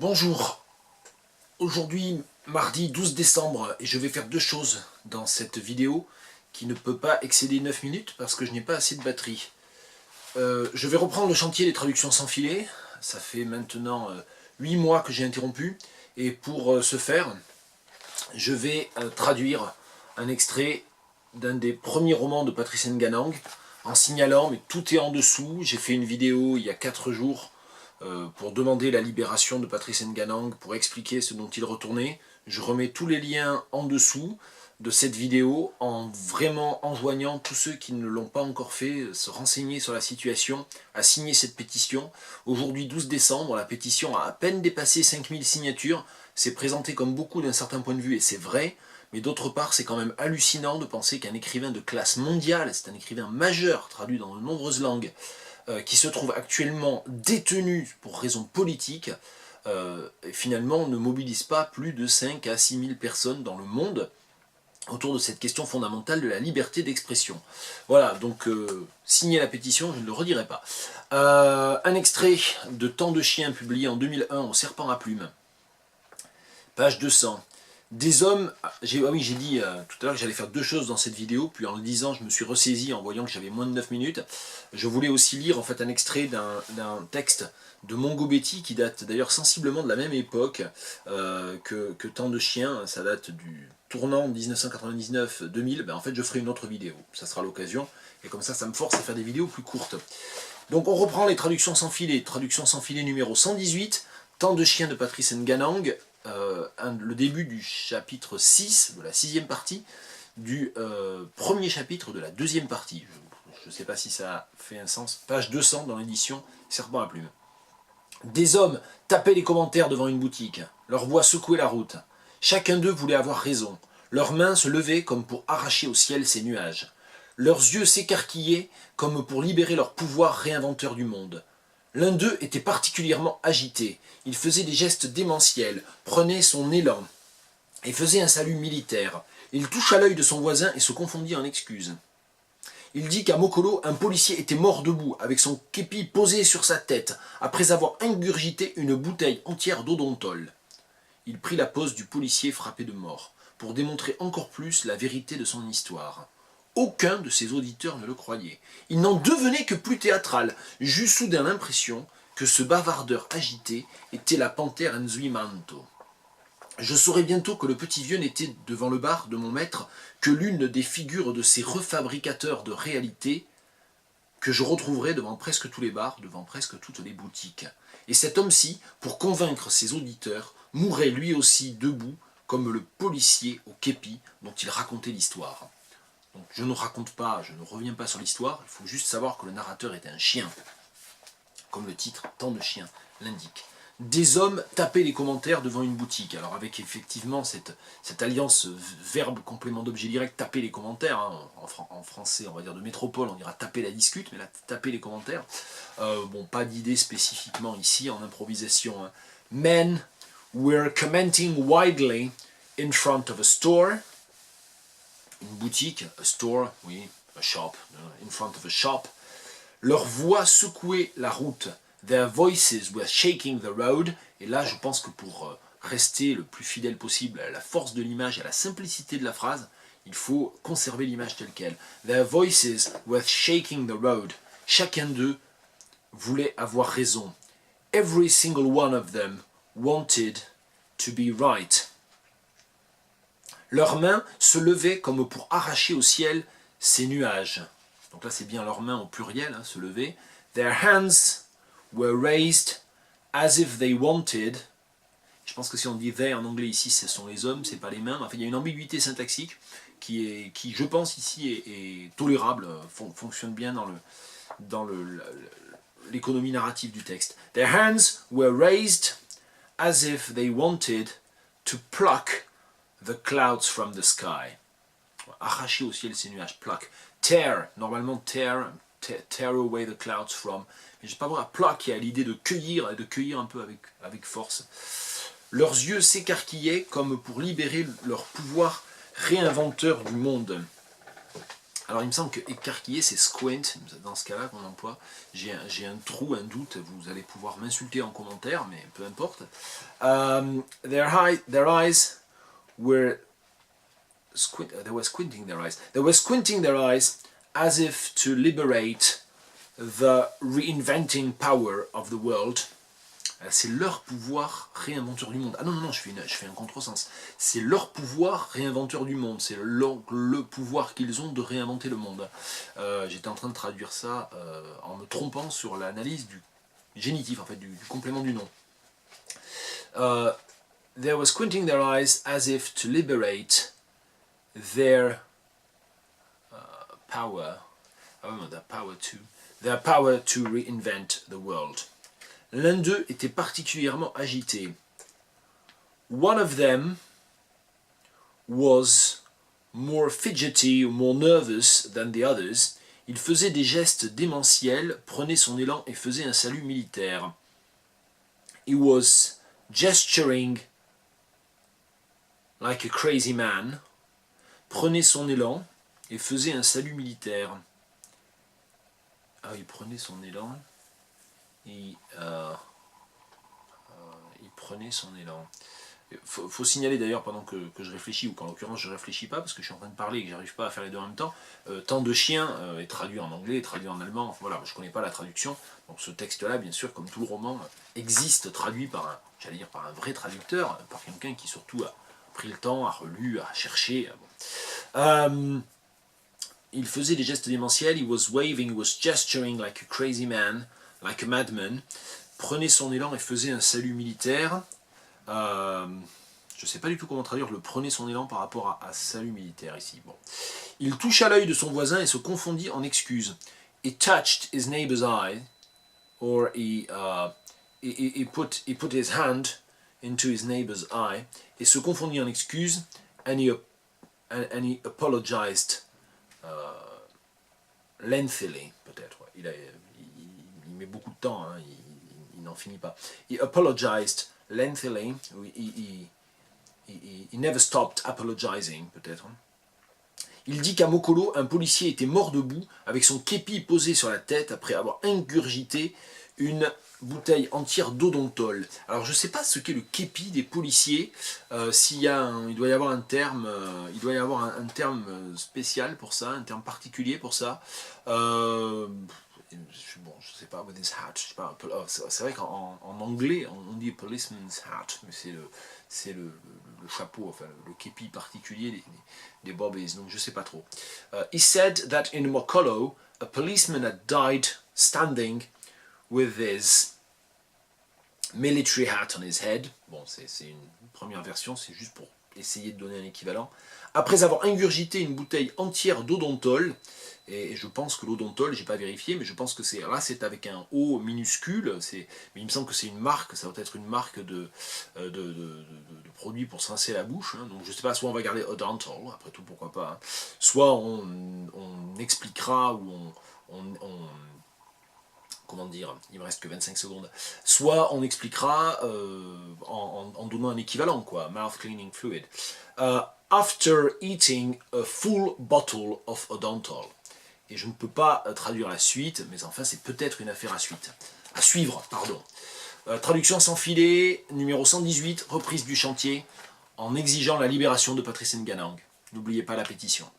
Bonjour, aujourd'hui mardi 12 décembre et je vais faire deux choses dans cette vidéo qui ne peut pas excéder 9 minutes parce que je n'ai pas assez de batterie. Je vais reprendre le chantier des traductions sans filet, ça fait maintenant 8 mois que j'ai interrompu et pour ce faire je vais traduire un extrait d'un des premiers romans de Patrice Nganang en signalant, mais tout est en dessous, j'ai fait une vidéo il y a 4 jours pour demander la libération de Patrice Nganang, pour expliquer ce dont il retournait. Je remets tous les liens en dessous de cette vidéo en vraiment enjoignant tous ceux qui ne l'ont pas encore fait, se renseigner sur la situation, à signer cette pétition. Aujourd'hui 12 décembre, la pétition a à peine dépassé 5000 signatures, c'est présenté comme beaucoup d'un certain point de vue et c'est vrai, mais d'autre part c'est quand même hallucinant de penser qu'un écrivain de classe mondiale, c'est un écrivain majeur traduit dans de nombreuses langues, qui se trouve actuellement détenu pour raisons politiques, finalement ne mobilise pas plus de 5 à 6 000 personnes dans le monde autour de cette question fondamentale de la liberté d'expression. Voilà, donc signer la pétition, je ne le redirai pas. Un extrait de Temps de chien publié en 2001 au Serpent à plumes, page 200. Des hommes, j'ai dit tout à l'heure que j'allais faire deux choses dans cette vidéo, puis en le disant je me suis ressaisi en voyant que j'avais moins de 9 minutes. Je voulais aussi lire en fait un extrait d'un texte de Mongo Betty qui date d'ailleurs sensiblement de la même époque que Temps de chien, ça date du tournant 1999-2000, ben en fait je ferai une autre vidéo, ça sera l'occasion, et comme ça me force à faire des vidéos plus courtes. Donc on reprend les traductions sans filet, traduction sans filet numéro 118, Temps de chien de Patrice Nganang, le début du chapitre 6, de la 6e partie, du premier chapitre de la 2e partie. Je ne sais pas si ça fait un sens. Page 200 dans l'édition Serpent à plumes. Des hommes tapaient les commentaires devant une boutique. Leur voix secouait la route. Chacun d'eux voulait avoir raison. Leurs mains se levaient comme pour arracher au ciel ces nuages. Leurs yeux s'écarquillaient comme pour libérer leur pouvoir réinventeur du monde. L'un d'eux était particulièrement agité. Il faisait des gestes démentiels, prenait son élan et faisait un salut militaire. Il toucha l'œil de son voisin et se confondit en excuses. Il dit qu'à Mokolo, un policier était mort debout, avec son képi posé sur sa tête, après avoir ingurgité une bouteille entière d'odontol. Il prit la pose du policier frappé de mort, pour démontrer encore plus la vérité de son histoire. Aucun de ses auditeurs ne le croyait. Il n'en devenait que plus théâtral. J'eus soudain l'impression que ce bavardeur agité était la panthère Nzuimanto. Je saurais bientôt que le petit vieux n'était devant le bar de mon maître que l'une des figures de ces refabricateurs de réalité que je retrouverais devant presque tous les bars, devant presque toutes les boutiques. Et cet homme-ci, pour convaincre ses auditeurs, mourait lui aussi debout, comme le policier au képi dont il racontait l'histoire. Donc je ne raconte pas, je ne reviens pas sur l'histoire, il faut juste savoir que le narrateur était un chien, comme le titre Temps de chien l'indique. Des hommes tapaient les commentaires devant une boutique. Alors avec effectivement cette alliance verbe complément d'objet direct, taper les commentaires, hein, en français on va dire de métropole, on dira taper la discute, mais là taper les commentaires. Bon, pas d'idée spécifiquement ici en improvisation. Hein. Men were commenting widely in front of a store. Une boutique, a store, oui, a shop, in front of a shop. Leurs voix secouaient la route. Their voices were shaking the road. Et là, je pense que pour rester le plus fidèle possible à la force de l'image, à la simplicité de la phrase, il faut conserver l'image telle qu'elle. Their voices were shaking the road. Chacun d'eux voulait avoir raison. Every single one of them wanted to be right. Leurs mains se levaient comme pour arracher au ciel ces nuages. Donc là, c'est bien leurs mains au pluriel, hein, se lever. Their hands were raised as if they wanted. Je pense que si on dit they en anglais ici, ce sont les hommes, c'est pas les mains. Enfin, il y a une ambiguïté syntaxique qui je pense, ici est tolérable, fonctionne bien dans l'économie narrative du texte. Their hands were raised as if they wanted to pluck the clouds from the sky. Arracher au ciel ces nuages, pluck. Tear, normalement tear away the clouds from. Mais je ne sais pas voir, pluck qui a l'idée de cueillir, et de cueillir un peu avec force. Leurs yeux s'écarquillaient comme pour libérer leur pouvoir réinventeur du monde. Alors il me semble que écarquiller c'est squint, dans ce cas-là qu'on emploie. J'ai un trou, un doute, vous allez pouvoir m'insulter en commentaire, mais peu importe. Their eyes were they were squinting their eyes. They were squinting their eyes as if to liberate the reinventing power of the world. C'est leur pouvoir réinventeur du monde. Ah non, non, non, je fais un contresens. C'est leur pouvoir réinventeur du monde. C'est le pouvoir qu'ils ont de réinventer le monde. J'étais en train de traduire ça en me trompant sur l'analyse du génitif, en fait, du complément du nom. They were squinting their eyes as if to liberate their power to reinvent the world. L'un d'eux était particulièrement agité. One of them was more fidgety or more nervous than the others. Il faisait des gestes démentiels, prenait son élan et faisait un salut militaire. He was gesturing like a crazy man, prenait son élan et faisait un salut militaire. Ah, il prenait son élan. Il prenait son élan. Faut signaler d'ailleurs pendant que je réfléchis, ou qu'en l'occurrence je réfléchis pas parce que je suis en train de parler et que j'arrive pas à faire les deux en même temps, Temps de chien est traduit en anglais, est traduit en allemand, enfin, voilà, je connais pas la traduction, donc ce texte là bien sûr comme tout le roman existe traduit par un vrai traducteur, par quelqu'un qui surtout a pris le temps, a relu, a cherché. Il faisait des gestes démentiels, he was waving, he was gesturing like a crazy man, like a madman, prenait son élan et faisait un salut militaire. Je ne sais pas du tout comment traduire le prenait son élan par rapport à salut militaire ici. Bon. Il toucha l'œil de son voisin et se confondit en excuses. He touched his neighbor's eye, or he put his hand into his neighbor's eye, et se confondit en excuses, and he apologized lengthily, peut-être. Il met beaucoup de temps, hein, il n'en finit pas. He apologized lengthily, he never stopped apologizing, peut-être. Il dit qu'à Mokolo, un policier était mort debout, avec son képi posé sur la tête, après avoir ingurgité une bouteille entière d'odontol. Alors je ne sais pas ce qu'est le képi des policiers, il doit y avoir un terme, spécial pour ça, un terme particulier pour ça. Bon, je sais pas, with his hat, je sais pas, c'est vrai qu'en anglais on dit policeman's hat, mais c'est le chapeau, enfin le képi particulier des bobbies, donc je sais pas trop. He said that in Mokolo, a policeman had died standing with his military hat on his head. Bon, c'est une première version, c'est juste pour essayer de donner un équivalent. Après avoir ingurgité une bouteille entière d'odontol, et je pense que l'odontol, j'ai pas vérifié, mais je pense que c'est avec un O minuscule, mais il me semble que c'est une marque, ça doit être une marque de produits pour se rincer la bouche, hein, donc je sais pas, soit on va garder odontal, après tout pourquoi pas, hein, soit on expliquera, ou comment dire, il me reste que 25 secondes, soit on expliquera en donnant un équivalent, quoi, mouth cleaning fluid. After eating a full bottle of odontal. Et je ne peux pas traduire la suite, mais enfin c'est peut-être une affaire à suivre, pardon. Traduction sans filet, numéro 118, reprise du chantier, en exigeant la libération de Patrice Nganang. N'oubliez pas la pétition.